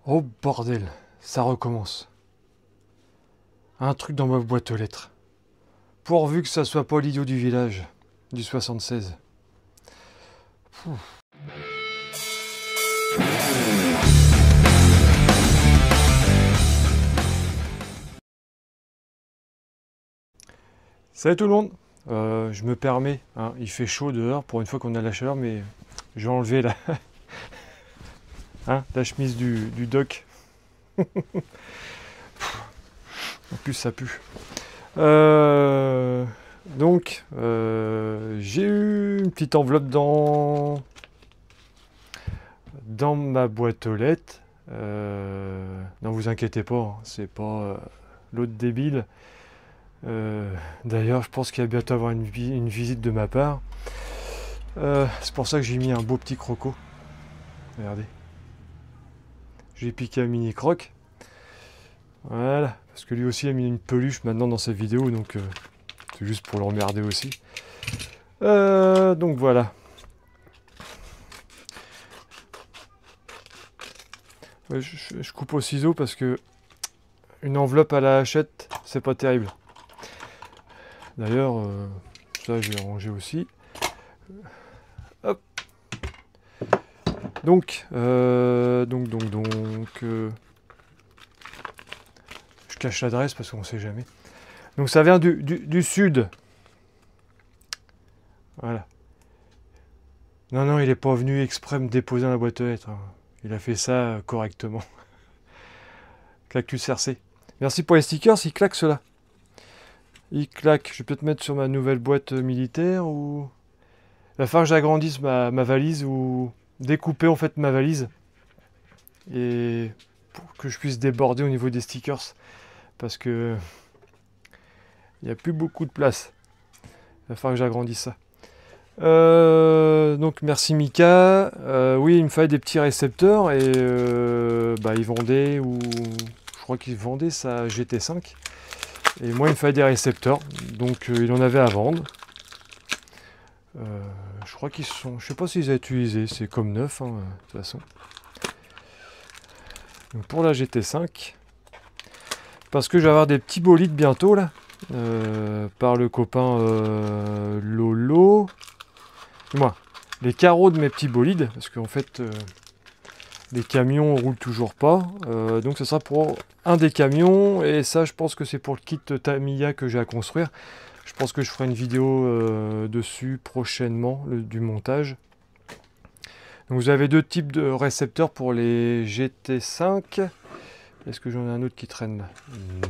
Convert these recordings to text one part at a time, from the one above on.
Oh bordel, ça recommence. Un truc dans ma boîte aux lettres. Pourvu que ça soit pas l'idiot du village, du 76. Pouh. Salut tout le monde. Je me permets, hein, il fait chaud dehors pour une fois qu'on a la chaleur, mais j'ai enlevé la chemise du doc. En plus ça pue. Donc, j'ai eu une petite enveloppe dans ma boîte aux lettres. Non, vous inquiétez pas, hein, c'est pas l'autre débile. D'ailleurs, je pense qu'il va bientôt avoir une visite de ma part. C'est pour ça que j'ai mis un beau petit croco. Regardez. J'ai piqué un mini croc. Voilà, parce que lui aussi a mis une peluche maintenant dans sa vidéo, donc c'est juste pour l'emmerder aussi. Donc voilà. Ouais, je coupe au ciseau parce que une enveloppe à la hachette, c'est pas terrible. D'ailleurs, ça je vais ranger aussi. Hop. Donc, je cache l'adresse parce qu'on sait jamais. Donc ça vient du sud. Voilà. Non, il n'est pas venu exprès me déposer dans la boîte aux lettres, hein. Il a fait ça correctement. Cactus RC. Merci pour les stickers, il claque cela. Il claque. Je vais peut-être mettre sur ma nouvelle boîte militaire ou... Il va falloir que j'agrandisse ma valise ou découper en fait ma valise. Et pour que je puisse déborder au niveau des stickers. Parce que il n'y a plus beaucoup de place. Il va falloir que j'agrandisse ça. Donc merci Mika. Oui, il me fallait des petits récepteurs et il vendait, ou je crois qu'il vendait sa GT5. Et moi il me fallait des récepteurs, donc il en avait à vendre. Je crois qu'ils sont, je sais pas s'ils ont utilisé, c'est comme neuf, hein, de toute façon. Donc pour la GT5, parce que je vais avoir des petits bolides bientôt là, par le copain Lolo. Moi, les carreaux de mes petits bolides, parce qu'en fait, les camions roulent toujours pas. Donc ce sera pour un des camions, et ça, je pense que c'est pour le kit Tamiya que j'ai à construire. Je pense que je ferai une vidéo dessus prochainement, du montage. Donc vous avez deux types de récepteurs pour les GT5. Est-ce que j'en ai un autre qui traîne là?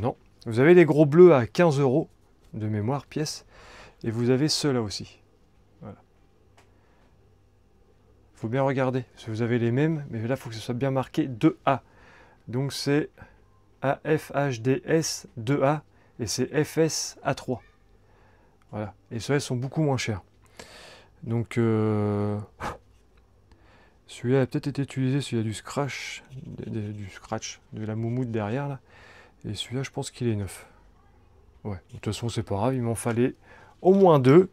Non. Vous avez les gros bleus à 15 € de mémoire pièce, et vous avez ceux-là aussi. Voilà. Faut bien regarder, parce que vous avez les mêmes, mais là il faut que ce soit bien marqué 2A. Donc c'est AFHDS 2A et c'est FS A3. Voilà. Et ceux-là sont beaucoup moins chers. Donc celui-là a peut-être été utilisé s'il y a du scratch, de la moumoute derrière là. Et celui-là je pense qu'il est neuf. Ouais, de toute façon c'est pas grave, il m'en fallait au moins deux.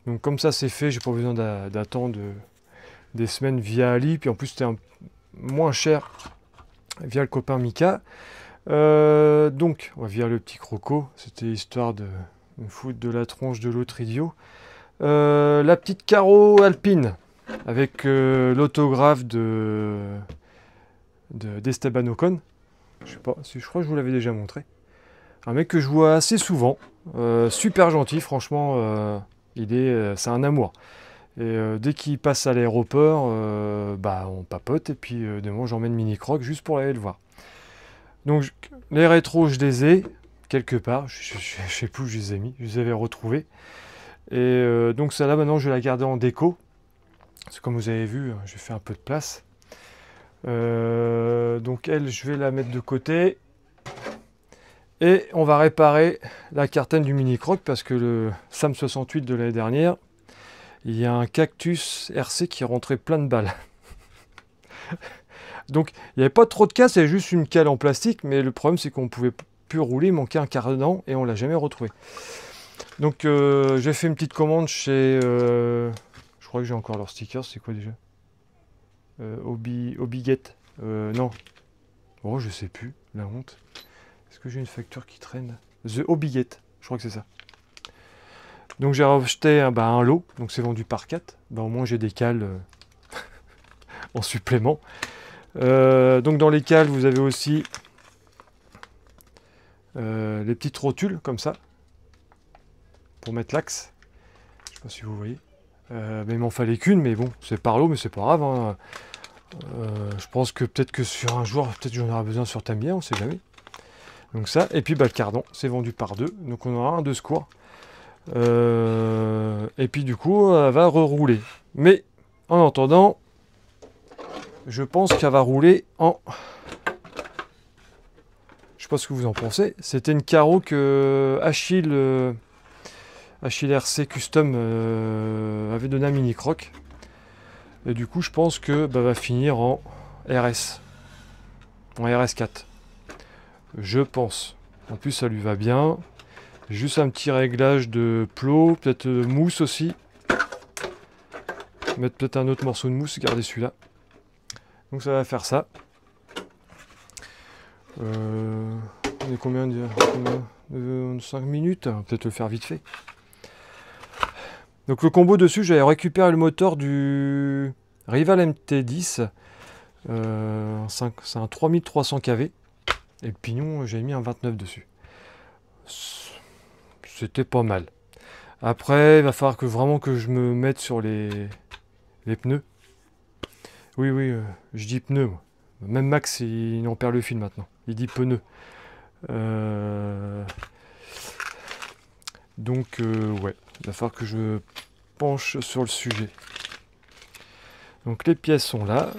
Donc comme ça c'est fait, j'ai pas besoin d'attendre des semaines via Ali, puis en plus c'était moins cher via le copain Mika. Donc, on va via le petit croco, c'était histoire de me foutre de la tronche de l'autre idiot. La petite carreau alpine, avec l'autographe d'Esteban Ocon. Je sais pas, je crois que je vous l'avais déjà montré. Un mec que je vois assez souvent, super gentil, franchement, c'est un amour. Et dès qu'il passe à l'aéroport, on papote, et puis de moi j'emmène Mini Croc juste pour aller le voir. Donc les rétros je les ai quelque part, je sais plus où je les ai mis, je les avais retrouvés. Et donc celle-là maintenant je vais la garder en déco. Parce que comme vous avez vu, j'ai fait un peu de place. Donc elle, je vais la mettre de côté. Et on va réparer la cartène du Mini Croc, parce que le Sam 68 de l'année dernière, il y a un Cactus RC qui est rentré plein de balles. Donc il n'y avait pas trop de casse, il y avait juste une cale en plastique, mais le problème c'est qu'on ne pouvait plus rouler, il manquait un cardan et on ne l'a jamais retrouvé. Donc j'ai fait une petite commande chez... je crois que j'ai encore leurs stickers, c'est quoi déjà Obiguette. Non. Oh, je sais plus, la honte. Est-ce que j'ai une facture qui traîne? The Hobbyette, je crois que c'est ça. Donc j'ai racheté un lot, donc c'est vendu par 4. Au moins j'ai des cales en supplément. Donc dans les cales, vous avez aussi les petites rotules comme ça, pour mettre l'axe. Je sais pas si vous voyez. Mais il m'en fallait qu'une, mais bon, c'est par lot, mais c'est pas grave. Hein. Je pense que peut-être que sur un jour, peut-être j'en aurai besoin sur Tambien, on sait jamais. Donc ça, et puis le cardan, c'est vendu par 2, donc on aura un de secours. Et puis du coup, elle va rerouler. Mais en attendant, je pense qu'elle va rouler en... Je sais pas ce que vous en pensez. C'était une carreau que Achille RC Custom avait donné à Mini Croc. Et du coup, je pense que va finir en RS. En RS4. Je pense. En plus, ça lui va bien. Juste un petit réglage de plot, peut-être mousse aussi. Mettre peut-être un autre morceau de mousse, garder celui-là. Donc ça va faire ça. On est combien de 5 minutes? Peut-être le faire vite fait. Donc le combo dessus, j'avais récupéré le moteur du Rival MT10. C'est un 3300 kV. Et le pignon, j'ai mis un 29 dessus. C'était pas mal. Après, il va falloir que vraiment que je me mette sur les pneus. Oui, je dis pneus, moi. Même Max, il en perd le fil maintenant. Il dit pneus. Donc, ouais, il va falloir que je me penche sur le sujet. Donc, les pièces sont là.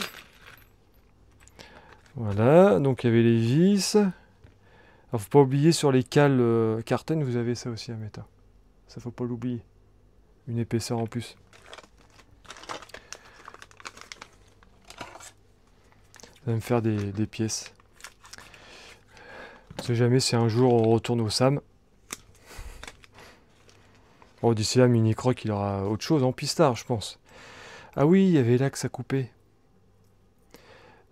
Voilà, donc il y avait les vis. Alors, faut pas oublier sur les cales Carten, vous avez ça aussi à mettre. Ça, faut pas l'oublier. Une épaisseur en plus. Ça va me faire des pièces. On sait jamais si un jour on retourne au SAM. Bon, d'ici là, Mini Croc, il aura autre chose en pistard, je pense. Ah oui, il y avait l'axe à couper.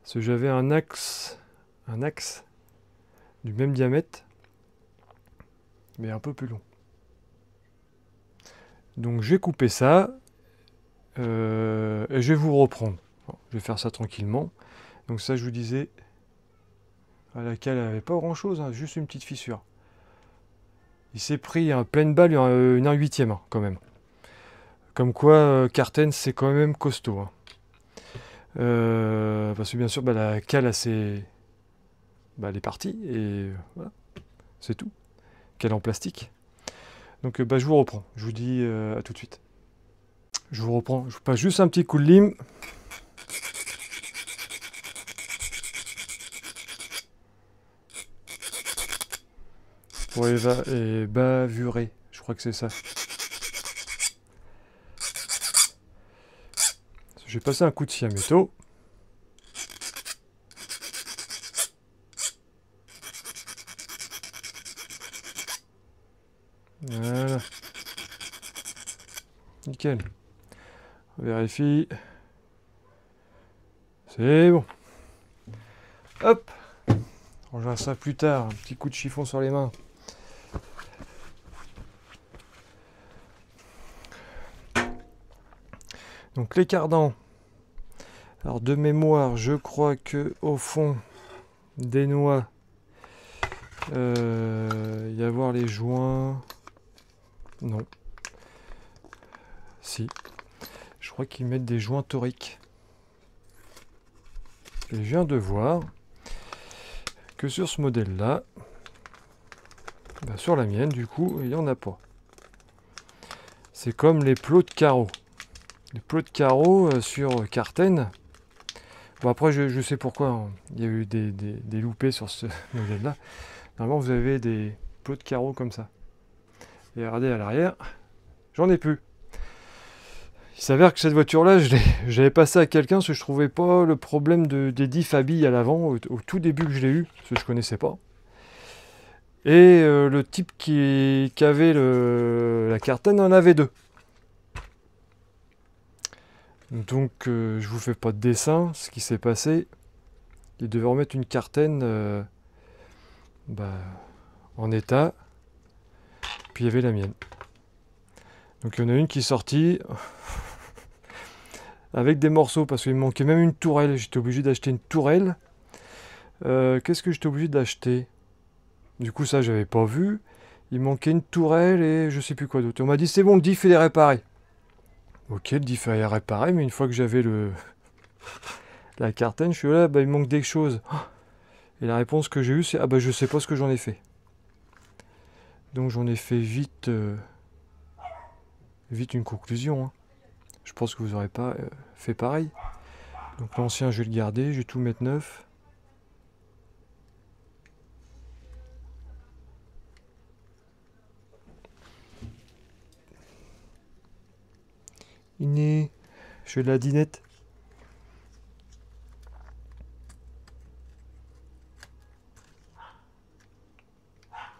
Parce que j'avais un axe du même diamètre, mais un peu plus long. Donc je vais couper ça, et je vais vous reprendre. Bon, je vais faire ça tranquillement. Donc ça, je vous disais, à laquelle elle n'avait pas grand chose, hein, juste une petite fissure. Il s'est pris un pleine balle, une 1/8e quand même. Comme quoi, Carten, c'est quand même costaud. Hein. Parce que bien sûr, la cale, elle est partie, et voilà, c'est tout. Cale en plastique. Donc je vous reprends, je vous dis à tout de suite. Je vous reprends, je vous passe juste un petit coup de lime. Pour bavurer, je crois que c'est ça. J'ai passé un coup de scie à métaux. Voilà. Nickel. On vérifie. C'est bon. Hop. On verra ça plus tard. Un petit coup de chiffon sur les mains. Donc les cardans. Alors de mémoire, je crois que au fond des noix, il y a voir les joints. Non. Si. Je crois qu'ils mettent des joints toriques. Et je viens de voir que sur ce modèle-là, sur la mienne, du coup, il n'y en a pas. C'est comme les plots de carreaux. Les plots de carreaux sur Carten. Bon, après, je sais pourquoi. Hein. Il y a eu des loupés sur ce modèle-là. Normalement, vous avez des plots de carreaux comme ça. Et regardez à l'arrière, j'en ai plus. Il s'avère que cette voiture-là, j'avais passé à quelqu'un parce que je trouvais pas le problème des diffs à billes à l'avant au tout début que je l'ai eu, parce que je connaissais pas. Et le type qui avait la Carten en avait 2. Donc je vous fais pas de dessin, ce qui s'est passé. Il devait remettre une cartaine en état. Puis il y avait la mienne. Donc il y en a une qui est sortie avec des morceaux parce qu'il me manquait même une tourelle. J'étais obligé d'acheter une tourelle. Qu'est-ce que j'étais obligé d'acheter? Du coup, ça, j'avais pas vu. Il manquait une tourelle et je sais plus quoi d'autre. On m'a dit, c'est bon, le diff, il est réparé. Ok, le diff est réparé, mais une fois que j'avais la cartaine, je suis là, il manque des choses. Et la réponse que j'ai eue, c'est, je sais pas ce que j'en ai fait. Donc j'en ai fait vite une conclusion. Hein. Je pense que vous n'aurez pas fait pareil. Donc l'ancien, je vais le garder, je vais tout mettre neuf. Je fais de la dinette.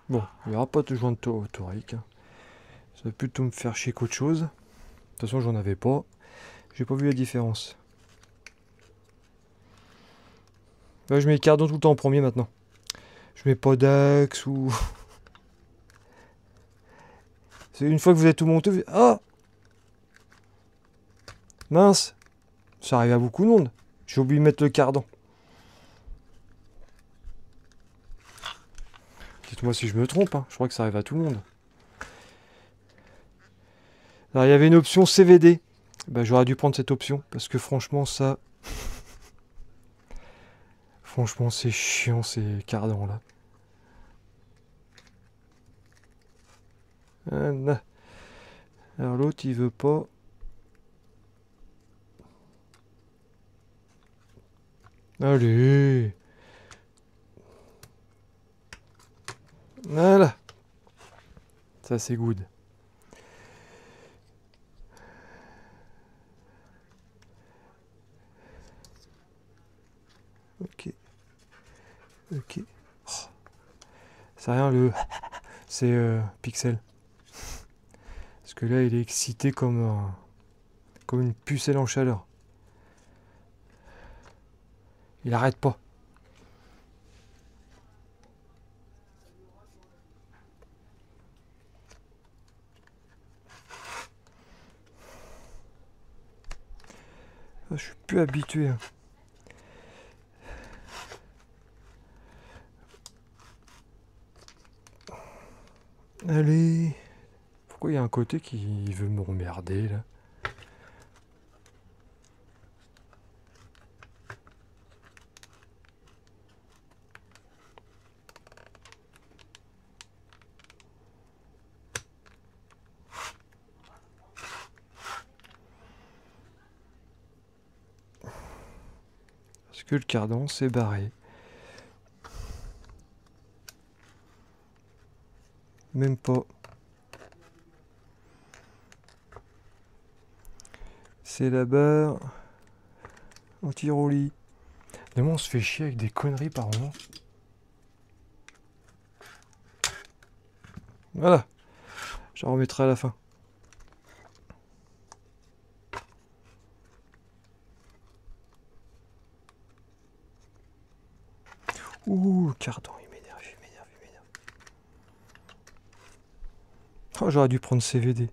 Bon, il n'y aura pas de joint de torique. Hein. Ça va plutôt me faire chier qu'autre chose. De toute façon, j'en avais pas. J'ai pas vu la différence. Là, je mets les cardons tout le temps en premier maintenant. Je mets pas d'axe ou... C'est une fois que vous avez tout monté, vous... Ah, mince. Ça arrive à beaucoup de monde. J'ai oublié de mettre le cardan. Dites-moi si je me trompe. Hein. Je crois que ça arrive à tout le monde. Alors, il y avait une option CVD. J'aurais dû prendre cette option. Parce que franchement, ça... Franchement, c'est chiant ces cardans là. Alors l'autre il veut pas. Allez. Voilà. Ça c'est good. Ok. Ok. Oh. C'est rien le... C'est Pixel. Parce que là il est excité comme une pucelle en chaleur. Il arrête pas. Je suis plus habitué. Hein. Allez. Pourquoi il y a un côté qui veut me remerder là? Parce que le cardan s'est barré. Même pas. C'est la barre anti-roulis. Mais moi on se fait chier avec des conneries par moment. Voilà. Je la remettrai à la fin. Ouh, cardan, il m'énerve. Oh, j'aurais dû prendre CVD.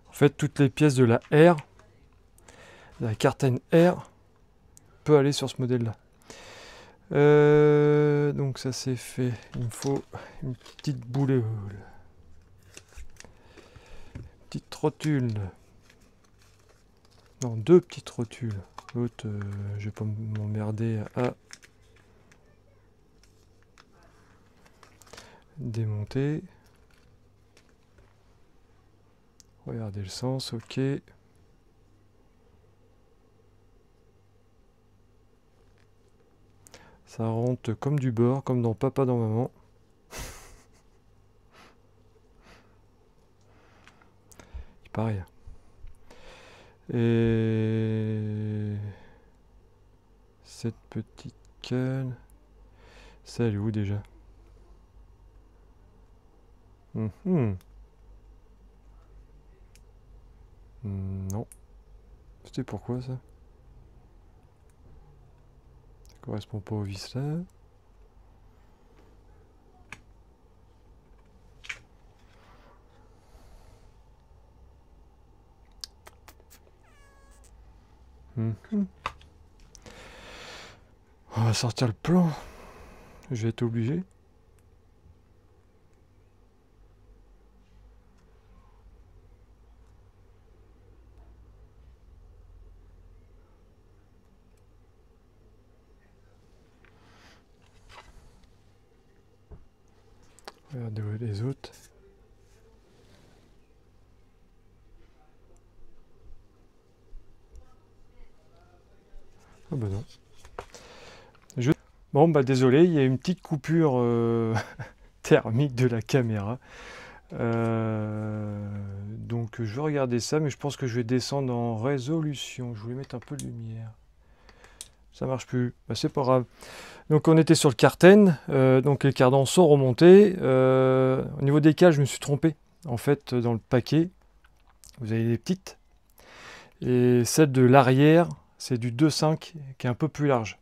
En fait, toutes les pièces de la R, de la cartaine R, peut aller sur ce modèle-là. Donc ça c'est fait. Il me faut une petite boule. Petite rotule. Non, deux petites rotules. L'autre, je vais pas m'emmerder à démonter. Regardez le sens, ok. Ça rentre comme du beurre, comme dans Papa dans Maman. Il paraît. Et cette petite canne, ça elle est où déjà? Non. C'était pourquoi ça? correspond pas au vis là. On va sortir le plan. Je vais être obligé. Regardez les autres. Ah bah non. Bon bah désolé, il y a une petite coupure thermique de la caméra. Donc je vais regarder ça, mais je pense que je vais descendre en résolution. Je voulais mettre un peu de lumière. Ça marche plus. Bah, c'est pas grave. Donc on était sur le carten. Donc les cardans sont remontés. Au niveau des cales, je me suis trompé. En fait, dans le paquet, vous avez des petites. Et celle de l'arrière, c'est du 2,5 qui est un peu plus large.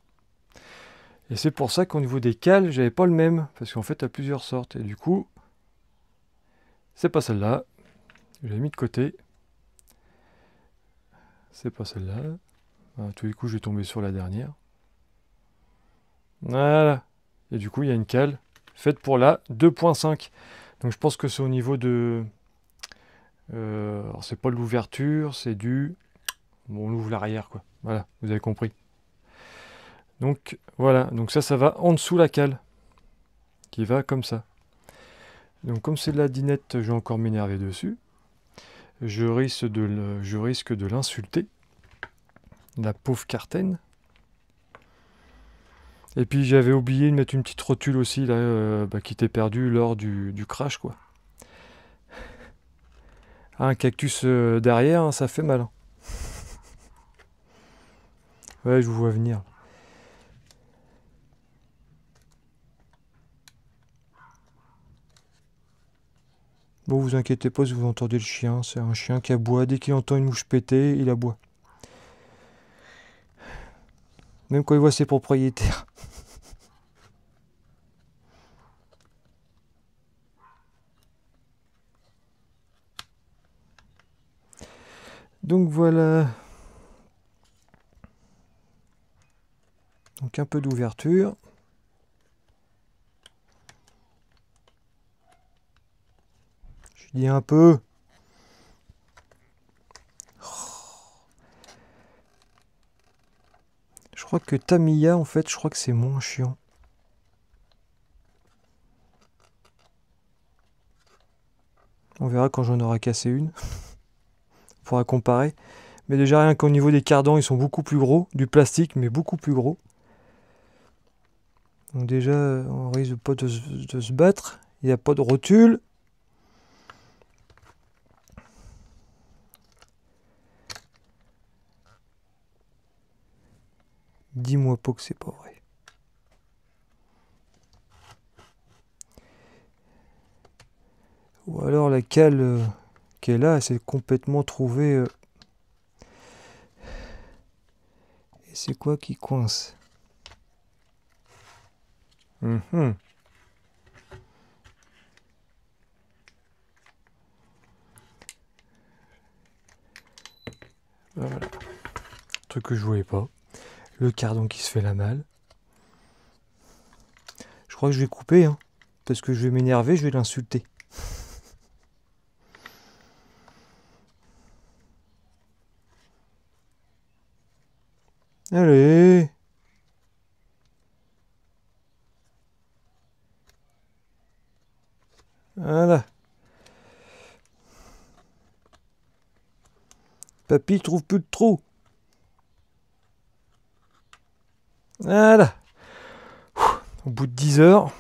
Et c'est pour ça qu'au niveau des cales, j'avais pas le même. Parce qu'en fait, il y a plusieurs sortes. Et du coup, c'est pas celle-là. Je l'ai mis de côté. C'est pas celle-là. À tous les coups, je vais tomber sur la dernière. Voilà. Et du coup, il y a une cale faite pour la 2,5. Donc je pense que c'est au niveau de... alors c'est pas de l'ouverture, c'est du... Bon, on ouvre l'arrière, quoi. Voilà, vous avez compris. Donc voilà, donc ça va en dessous la cale. Qui va comme ça. Donc comme c'est de la dinette, je vais encore m'énerver dessus. Je risque de l'insulter. La pauvre carten. Et puis j'avais oublié de mettre une petite rotule aussi là, qui était perdue lors du crash, quoi. Ah, un cactus derrière, hein, ça fait mal. Hein. Ouais, je vous vois venir. Bon, vous inquiétez pas si vous entendez le chien. C'est un chien qui aboie. Dès qu'il entend une mouche péter, il aboie. Même quand il voit ses propriétaires. Donc voilà. Donc un peu d'ouverture. Je dis un peu. Je crois que Tamiya, en fait, je crois que c'est moins chiant. On verra quand j'en aurai cassé une. On pourra comparer. Mais déjà, rien qu'au niveau des cardans, ils sont beaucoup plus gros. Du plastique, mais beaucoup plus gros. Donc déjà, on risque pas de se battre. Il n'y a pas de rotule. Dis-moi pas que c'est pas vrai. Ou alors la cale qui est là, elle s'est complètement trouvée. Et c'est quoi qui coince? Voilà. Truc que je voulais pas. Le cardan qui se fait la malle. Je crois que je vais couper, hein, parce que je vais m'énerver, je vais l'insulter. Allez. Voilà. Papy trouve plus de trous. Voilà. Au bout de 10 heures.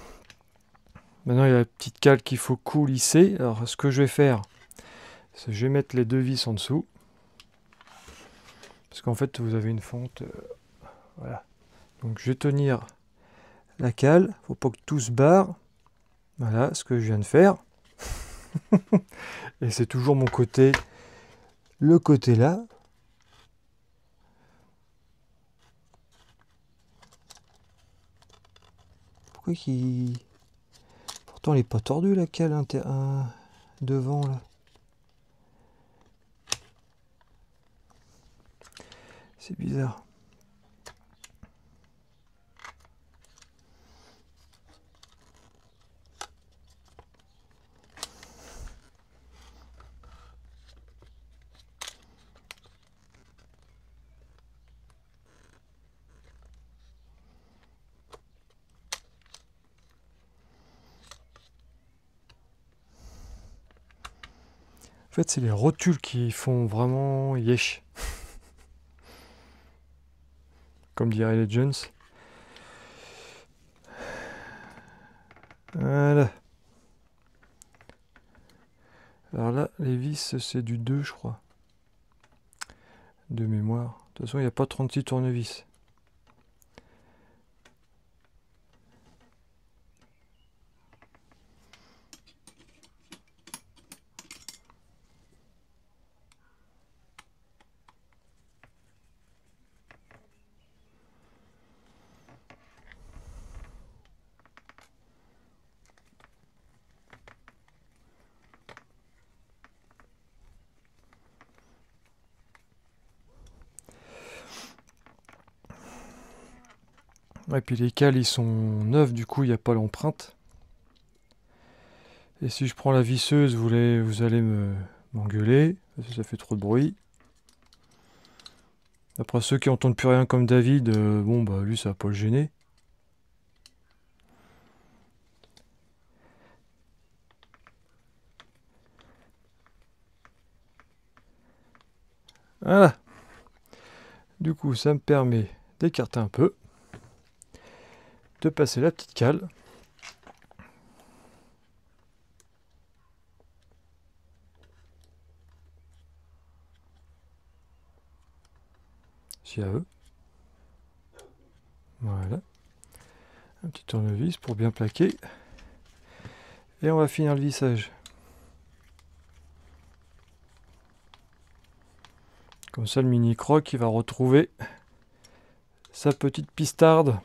Maintenant, il y a la petite cale qu'il faut coulisser. Alors, ce que je vais faire, c'est que je vais mettre les deux vis en dessous. Parce qu'en fait, vous avez une fente. Voilà. Donc, je vais tenir la cale. Faut pas que tout se barre. Voilà ce que je viens de faire. Et c'est toujours mon côté. Le côté là. crois qu'il... Pourtant, elle est pas tordue, la cale devant, là. C'est bizarre. En fait, c'est les rotules qui font vraiment yesh. Comme dirait les Jones. Voilà. Alors là, les vis, c'est du 2, je crois. De mémoire. De toute façon, il n'y a pas 36 tournevis. Et puis les cales, ils sont neufs, du coup, il n'y a pas l'empreinte. Et si je prends la visseuse, vous allez m'engueuler, parce que ça fait trop de bruit. Après, ceux qui entendent plus rien comme David, bon, bah lui, ça va pas le gêner. Voilà. Du coup, ça me permet d'écarter un peu, de passer la petite cale. Si à eux. Voilà. Un petit tournevis pour bien plaquer. Et on va finir le vissage. Comme ça, le mini croc, il va retrouver sa petite pistarde.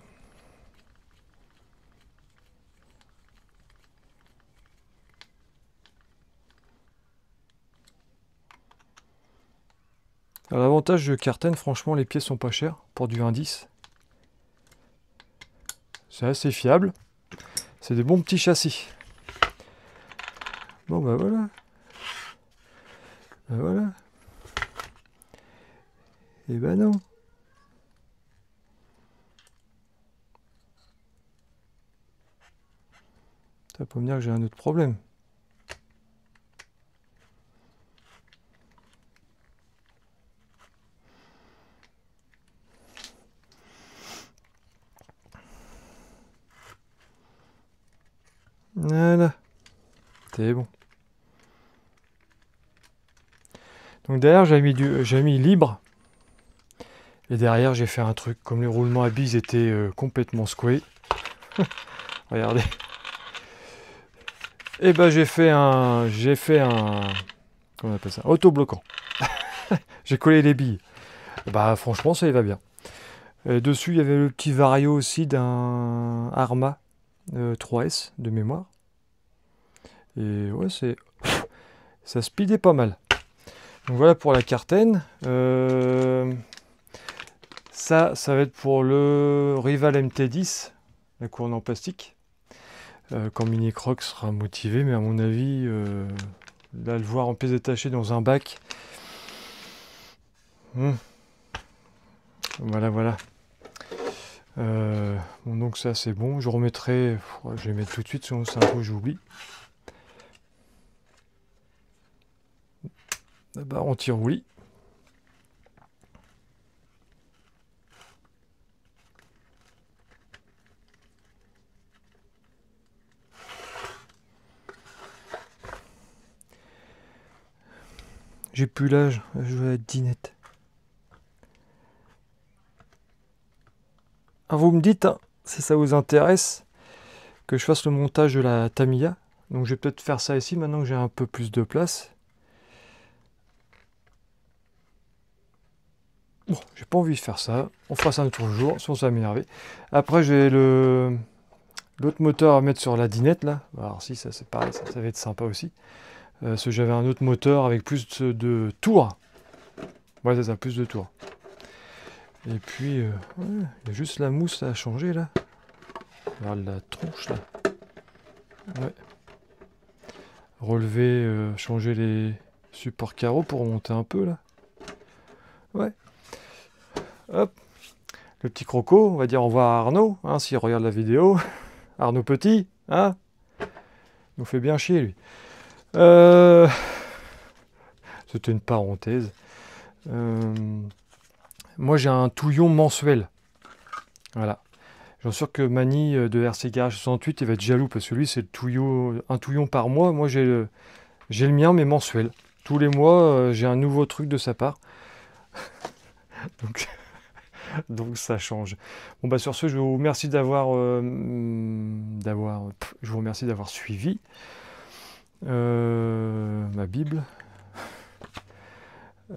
Alors, l'avantage de Carten, franchement, les pièces sont pas chères pour du 1,10. C'est assez fiable. C'est des bons petits châssis. Bon, bah voilà. Bah voilà. Et ben non. Ça peut me dire que j'ai un autre problème. Voilà. C'est bon. Donc derrière, j'ai mis libre. Et derrière, j'ai fait un truc. Comme les roulements à billes étaient complètement secoués. Regardez. Et ben j'ai fait un. Comment on appelle ça? Autobloquant. J'ai collé les billes. Bah franchement, ça y va bien. Dessus, il y avait le petit vario aussi d'un Arma 3S de mémoire. Et ouais, ça speedait pas mal. Donc voilà pour la Carten. Ça va être pour le Rival MT10, la couronne en plastique. Quand Mini Croc sera motivé, mais à mon avis, là, le voir en pièces détachées dans un bac. Voilà, voilà. Bon, donc ça c'est bon. Je remettrai. Je vais mettre tout de suite, sinon c'est un peu j'oublie. La barre anti-roulis. J'ai plus l'âge, je vais être dinette. Ah, vous me dites, hein, si ça vous intéresse, que je fasse le montage de la Tamiya. Donc je vais peut-être faire ça ici, maintenant que j'ai un peu plus de place. Bon, j'ai pas envie de faire ça. On fera ça un autre jour, sinon ça va m'énerver. Après, j'ai le L'autre moteur à mettre sur la dinette là. Alors si, ça c'est pareil, ça va être sympa aussi. Parce que j'avais un autre moteur avec plus de tours. Ouais, c'est ça, plus de tours. Et puis, ouais, il y a juste la mousse à changer là. Regarde la tronche là. Ouais. Relever, changer les supports carreaux pour monter un peu là. Ouais. Hop. Le petit croco, on va dire au revoir à Arnaud, hein, s'il regarde la vidéo. Arnaud Petit, hein. Il nous fait bien chier lui. C'était une parenthèse. Moi j'ai un touillon mensuel. Voilà. J'en suis sûr que Mani de RC Garage 68 il va être jaloux parce que lui c'est un touillon par mois. Moi j'ai le mien mais mensuel. Tous les mois j'ai un nouveau truc de sa part. Donc ça change. Bon bah sur ce je vous remercie je vous remercie d'avoir suivi ma Bible.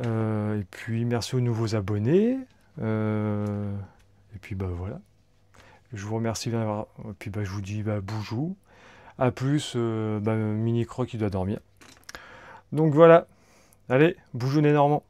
Et puis merci aux nouveaux abonnés. Et puis bah voilà. Je vous remercie bien d'avoir. Et puis bah je vous dis bah boujou. A plus, Mini Croc qui doit dormir. Donc voilà. Allez, boujou Nénormand.